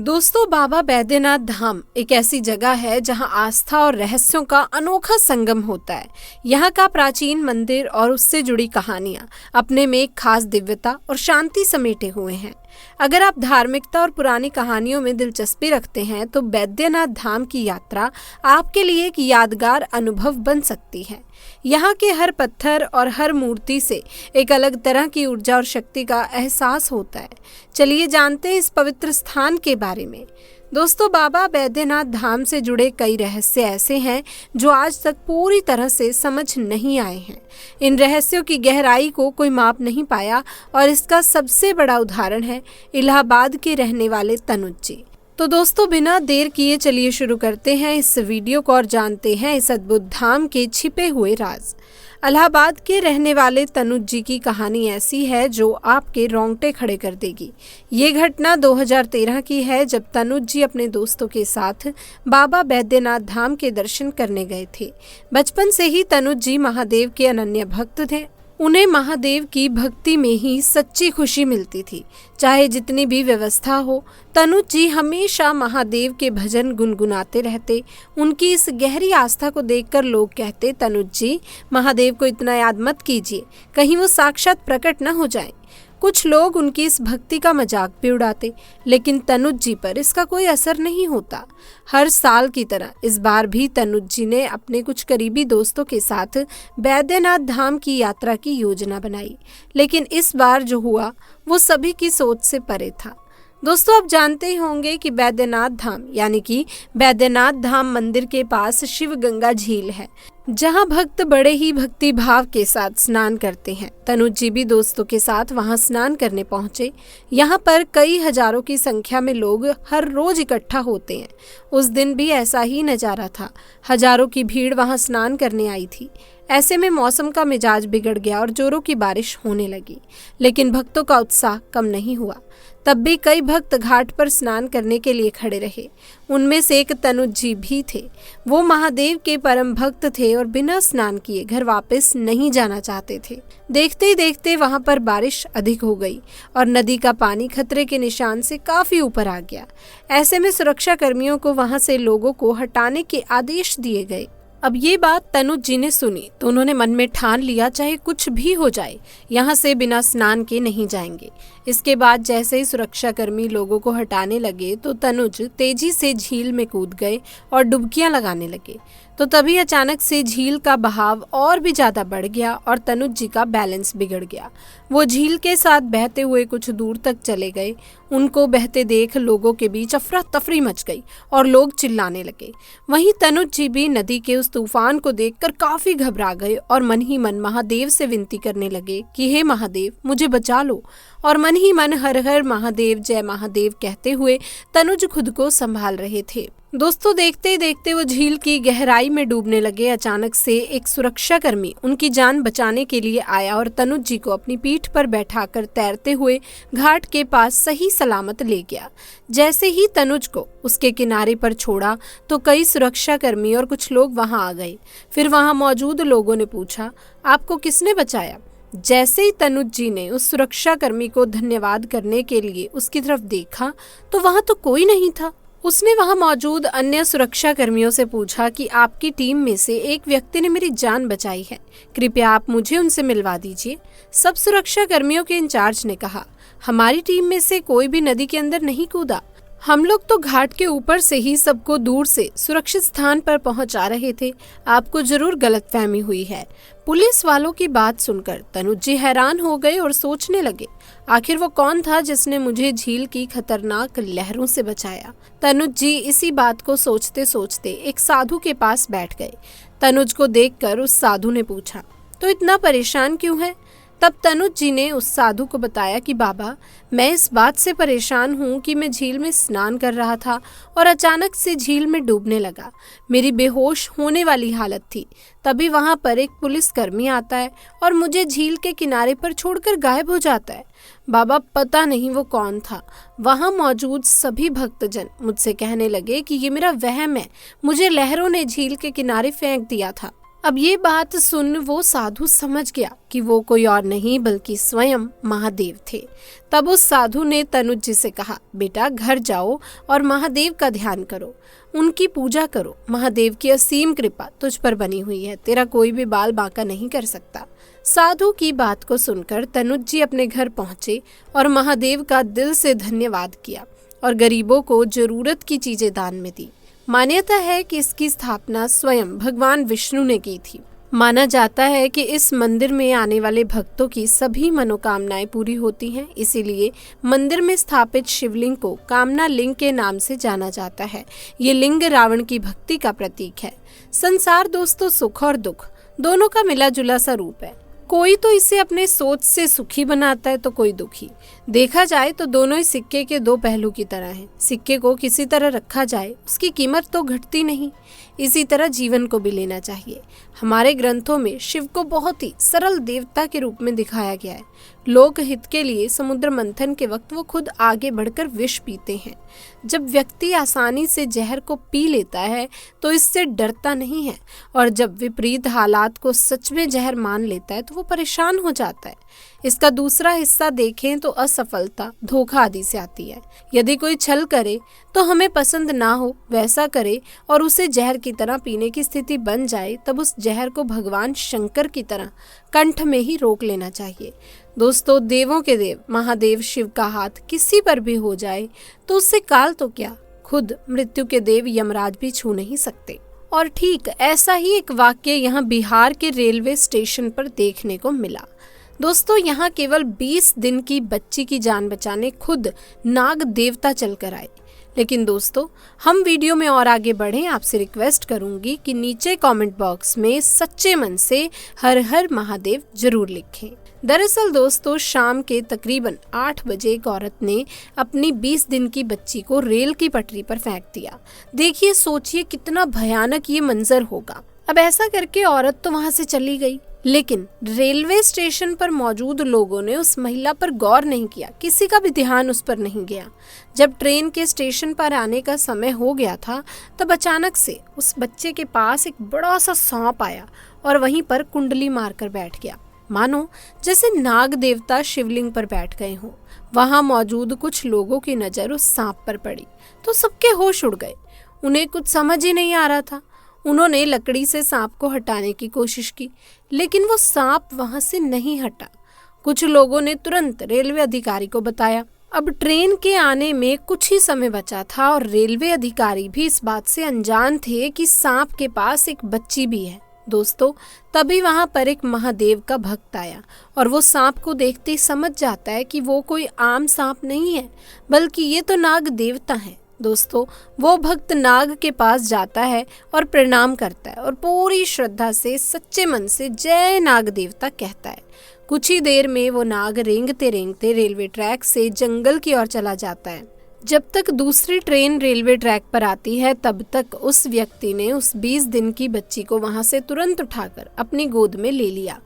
दोस्तों, बाबा बैद्यनाथ धाम एक ऐसी जगह है जहां आस्था और रहस्यों का अनोखा संगम होता है। यहाँ का प्राचीन मंदिर और उससे जुड़ी कहानियां अपने में एक खास दिव्यता और शांति समेटे हुए हैं। अगर आप धार्मिकता और पुरानी कहानियों में दिलचस्पी रखते हैं तो बैद्यनाथ धाम की यात्रा आपके लिए एक यादगार अनुभव बन सकती है। यहाँ के हर पत्थर और हर मूर्ति से एक अलग तरह की ऊर्जा और शक्ति का एहसास होता है। चलिए जानते हैं इस पवित्र स्थान के बारे में। दोस्तों, बाबा बैद्यनाथ धाम से जुड़े कई रहस्य ऐसे हैं जो आज तक पूरी तरह से समझ नहीं आए हैं। इन रहस्यों की गहराई को कोई माप नहीं पाया और इसका सबसे बड़ा उदाहरण है इलाहाबाद के रहने वाले तनुज जी। तो दोस्तों, बिना देर किए चलिए शुरू करते हैं इस वीडियो को और जानते हैं इस अद्भुत धाम के छिपे हुए राज। इलाहाबाद के रहने वाले तनुज जी की कहानी ऐसी है जो आपके रोंगटे खड़े कर देगी। ये घटना 2013 की है, जब तनुज जी अपने दोस्तों के साथ बाबा बैद्यनाथ धाम के दर्शन करने गए थे। बचपन से ही तनुज जी महादेव के अनन्य भक्त थे। उन्हें महादेव की भक्ति में ही सच्ची खुशी मिलती थी। चाहे जितनी भी व्यवस्था हो, तनुज जी हमेशा महादेव के भजन गुनगुनाते रहते। उनकी इस गहरी आस्था को देखकर लोग कहते, तनुज जी, महादेव को इतना याद मत कीजिए, कहीं वो साक्षात प्रकट न हो जाए। कुछ लोग उनकी इस भक्ति का मजाक भी उड़ाते, लेकिन तनुज जी पर इसका कोई असर नहीं होता। हर साल की तरह इस बार भी तनुज जी ने अपने कुछ करीबी दोस्तों के साथ बैद्यनाथ धाम की यात्रा की योजना बनाई, लेकिन इस बार जो हुआ वो सभी की सोच से परे था। दोस्तों, आप जानते ही होंगे कि बैद्यनाथ धाम यानी कि बैद्यनाथ धाम मंदिर के पास शिव गंगा झील है, जहां भक्त बड़े ही भक्ति भाव के साथ स्नान करते हैं। तनुज जी भी दोस्तों के साथ वहां स्नान करने पहुंचे। यहां पर कई हजारों की संख्या में लोग हर रोज इकट्ठा होते हैं। उस दिन भी ऐसा ही नजारा था। हजारों की भीड़ वहां स्नान करने आई थी। ऐसे में मौसम का मिजाज बिगड़ गया और जोरों की बारिश होने लगी, लेकिन भक्तों का उत्साह कम नहीं हुआ। तब भी कई भक्त घाट पर स्नान करने के लिए खड़े रहे। उनमें से एक तनुज जी भी थे। वो महादेव के परम भक्त थे और बिना स्नान किए घर वापस नहीं जाना चाहते थे। देखते ही देखते वहां पर बारिश अधिक हो गई और नदी का पानी खतरे के निशान से काफी ऊपर आ गया। ऐसे में सुरक्षा कर्मियों को वहां से लोगों को हटाने के आदेश दिए गए। अब ये बात तनुज जी ने सुनी तो उन्होंने मन में ठान लिया, चाहे कुछ भी हो जाए, यहाँ से बिना स्नान के नहीं जाएंगे। इसके बाद जैसे ही सुरक्षाकर्मी लोगों को हटाने लगे तो तनुज तेजी से झील में कूद गए और डुबकियां लगाने लगे। तो तभी अचानक से झील का बहाव और भी ज्यादा बढ़ गया और तनुज जी का बैलेंस बिगड़ गया। वो झील के साथ बहते हुए कुछ दूर तक चले गए। उनको बहते देख लोगों के बीच अफरा तफरी मच गई और लोग चिल्लाने लगे। वहीं तनुज जी भी नदी के उस तूफान को देखकर काफी घबरा गए और मन ही मन महादेव से विनती करने लगे कि हे महादेव, मुझे बचा लो। और मन ही मन हर हर महादेव, जय महादेव कहते हुए तनुज खुद को संभाल रहे थे। दोस्तों, देखते ही देखते वो झील की गहराई में डूबने लगे। अचानक से एक सुरक्षाकर्मी उनकी जान बचाने के लिए आया और तनुज जी को अपनी पीठ पर बैठाकर तैरते हुए घाट के पास सही सलामत ले गया। जैसे ही तनुज को उसके किनारे पर छोड़ा तो कई सुरक्षाकर्मी और कुछ लोग वहां आ गए। फिर वहां मौजूद लोगों ने पूछा, आपको किसने बचाया? जैसे ही तनुज जी ने उस सुरक्षाकर्मी को धन्यवाद करने के लिए उसकी तरफ देखा तो वहां तो कोई नहीं था। उसने वहां मौजूद अन्य सुरक्षा कर्मियों से पूछा कि आपकी टीम में से एक व्यक्ति ने मेरी जान बचाई है, कृपया आप मुझे उनसे मिलवा दीजिए। सब सुरक्षा कर्मियों के इंचार्ज ने कहा, हमारी टीम में से कोई भी नदी के अंदर नहीं कूदा। हम लोग तो घाट के ऊपर से ही सबको दूर से सुरक्षित स्थान पर पहुंचा रहे थे। आपको जरूर गलतफहमी हुई है। पुलिस वालों की बात सुनकर तनुज जी हैरान हो गए और सोचने लगे, आखिर वो कौन था जिसने मुझे झील की खतरनाक लहरों से बचाया। तनुज जी इसी बात को सोचते सोचते एक साधु के पास बैठ गए। तनुज को देखकर उस साधु ने पूछा, तो इतना परेशान क्यों है? तब तनुज जी ने उस साधु को बताया कि बाबा, मैं इस बात से परेशान हूँ कि मैं झील में स्नान कर रहा था और अचानक से झील में डूबने लगा। मेरी बेहोश होने वाली हालत थी। तभी वहाँ पर एक पुलिसकर्मी आता है और मुझे झील के किनारे पर छोड़कर गायब हो जाता है। बाबा, पता नहीं वो कौन था। वहाँ मौजूद सभी भक्तजन मुझसे कहने लगे कि ये मेरा वहम है, मुझे लहरों ने झील के किनारे फेंक दिया था। अब ये बात सुन वो साधु समझ गया कि वो कोई और नहीं बल्कि स्वयं महादेव थे। तब उस साधु ने तनुज जी से कहा, बेटा घर जाओ और महादेव का ध्यान करो, उनकी पूजा करो। महादेव की असीम कृपा तुझ पर बनी हुई है, तेरा कोई भी बाल बांका नहीं कर सकता। साधु की बात को सुनकर तनुज जी अपने घर पहुंचे और महादेव का दिल से धन्यवाद किया और गरीबों को जरूरत की चीजें दान में दी। मान्यता है कि इसकी स्थापना स्वयं भगवान विष्णु ने की थी। माना जाता है कि इस मंदिर में आने वाले भक्तों की सभी मनोकामनाएं पूरी होती हैं, इसीलिए मंदिर में स्थापित शिवलिंग को कामना लिंग के नाम से जाना जाता है। ये लिंग रावण की भक्ति का प्रतीक है। संसार दोस्तों सुख और दुख दोनों का मिला जुला सा रूप है। कोई तो इसे अपने सोच से सुखी बनाता है तो कोई दुखी। देखा जाए तो दोनों ही सिक्के के दो पहलू की तरह हैं। सिक्के को किसी तरह रखा जाए उसकी कीमत तो घटती नहीं, इसी तरह जीवन को भी लेना चाहिए। हमारे ग्रंथों में शिव को बहुत ही सरल देवता के रूप में दिखाया गया है। लोक हित के लिए समुद्र मंथन के वक्त वो खुद आगे बढ़कर विष पीते हैं। जब व्यक्ति आसानी से जहर को पी लेता है तो इससे डरता नहीं है, और जब विपरीत हालात को सच में जहर मान लेता है तो वो परेशान हो जाता है। इसका दूसरा हिस्सा देखें तो असफलता, धोखा आदि से आती है। यदि कोई छल करे तो हमें पसंद ना हो वैसा करे और उसे जहर की तरह पीने की स्थिति बन जाए, तब उस जहर को भगवान शंकर की तरह कंठ में ही रोक लेना चाहिए। दोस्तों, देवों के देव महादेव शिव का हाथ किसी पर भी हो जाए तो उससे काल तो क्या, खुद मृत्यु के देव यमराज भी छू नहीं सकते। और ठीक ऐसा ही एक वाक्य यहाँ बिहार के रेलवे स्टेशन पर देखने को मिला। दोस्तों, यहाँ केवल 20 दिन की बच्ची की जान बचाने खुद नाग देवता चलकर आए। लेकिन दोस्तों, हम वीडियो में और आगे बढ़ें, आपसे रिक्वेस्ट करूंगी कि नीचे कमेंट बॉक्स में सच्चे मन से हर हर महादेव जरूर लिखें। दरअसल दोस्तों, शाम के तकरीबन 8 बजे एक औरत ने अपनी 20 दिन की बच्ची को रेल की पटरी पर फेंक दिया। देखिए, सोचिए कितना भयानक ये मंजर होगा। अब ऐसा करके औरत तो वहां से चली गई, लेकिन रेलवे स्टेशन पर मौजूद लोगों ने उस महिला पर गौर नहीं किया, किसी का भी ध्यान उस पर नहीं गया। जब ट्रेन के स्टेशन पर आने का समय हो गया था, तब अचानक से उस बच्चे के पास एक बड़ा सा सांप आया और वहीं पर कुंडली मारकर बैठ गया, मानो जैसे नाग देवता शिवलिंग पर बैठ गए हों। वहां मौजूद कुछ लोगों की नजर उस सांप पर पड़ी तो सबके होश उड़ गए। उन्हें कुछ समझ ही नहीं आ रहा था। उन्होंने लकड़ी से सांप को हटाने की कोशिश की, लेकिन वो सांप वहां से नहीं हटा। कुछ लोगों ने तुरंत रेलवे अधिकारी को बताया। अब ट्रेन के आने में कुछ ही समय बचा था और रेलवे अधिकारी भी इस बात से अनजान थे कि सांप के पास एक बच्ची भी है। दोस्तों, तभी वहां पर एक महादेव का भक्त आया और वो सांप को देखते ही समझ जाता है कि वो कोई आम सांप नहीं है, बल्कि ये तो नाग देवता है। दोस्तों, वो भक्त नाग के पास जाता है और प्रणाम करता है और पूरी श्रद्धा से सच्चे मन से जय नाग देवता कहता है। कुछ ही देर में वो नाग रेंगते रेंगते रेलवे ट्रैक से जंगल की ओर चला जाता है। जब तक दूसरी ट्रेन रेलवे ट्रैक पर आती है, तब तक उस व्यक्ति ने उस 20 दिन की बच्ची को वहां से तुरंत उठाकर अपनी गोद में ले लिया।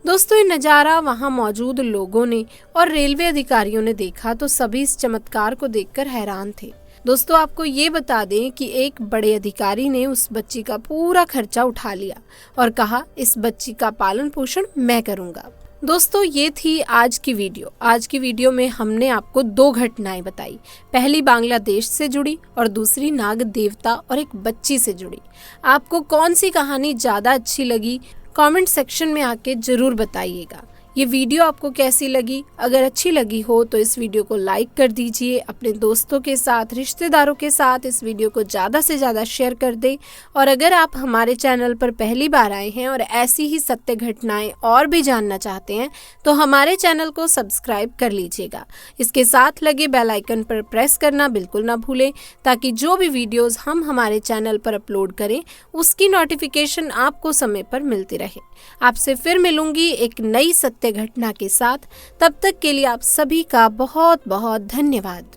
दोस्तों, ये नज़ारा वहां मौजूद लोगों ने और रेलवे अधिकारियों ने देखा तो सभी इस चमत्कार को देखकर हैरान थे। दोस्तों, आपको ये बता दें कि एक बड़े अधिकारी ने उस बच्ची का पूरा खर्चा उठा लिया और कहा, इस बच्ची का पालन पोषण मैं करूंगा। दोस्तों, ये थी आज की वीडियो। आज की वीडियो में हमने आपको 2 घटनाएं बताई। पहली बांग्लादेश से जुड़ी और दूसरी नाग देवता और एक बच्ची से जुड़ी। आपको कौन सी कहानी ज़्यादा अच्छी लगी, कमेंट सेक्शन में आके ज़रूर बताइएगा। ये वीडियो आपको कैसी लगी? अगर अच्छी लगी हो तो इस वीडियो को लाइक कर दीजिए। अपने दोस्तों के साथ, रिश्तेदारों के साथ इस वीडियो को ज़्यादा से ज़्यादा शेयर कर दें। और अगर आप हमारे चैनल पर पहली बार आए हैं और ऐसी ही सत्य घटनाएं और भी जानना चाहते हैं तो हमारे चैनल को सब्सक्राइब कर लीजिएगा। इसके साथ लगे बेल आइकन पर प्रेस करना बिल्कुल ना भूलें, ताकि जो भी वीडियोज़ हम हमारे चैनल पर अपलोड करें उसकी नोटिफिकेशन आपको समय पर मिलती रहे। आपसे फिर मिलूंगी एक नई सत्य घटना के साथ। तब तक के लिए आप सभी का बहुत बहुत धन्यवाद।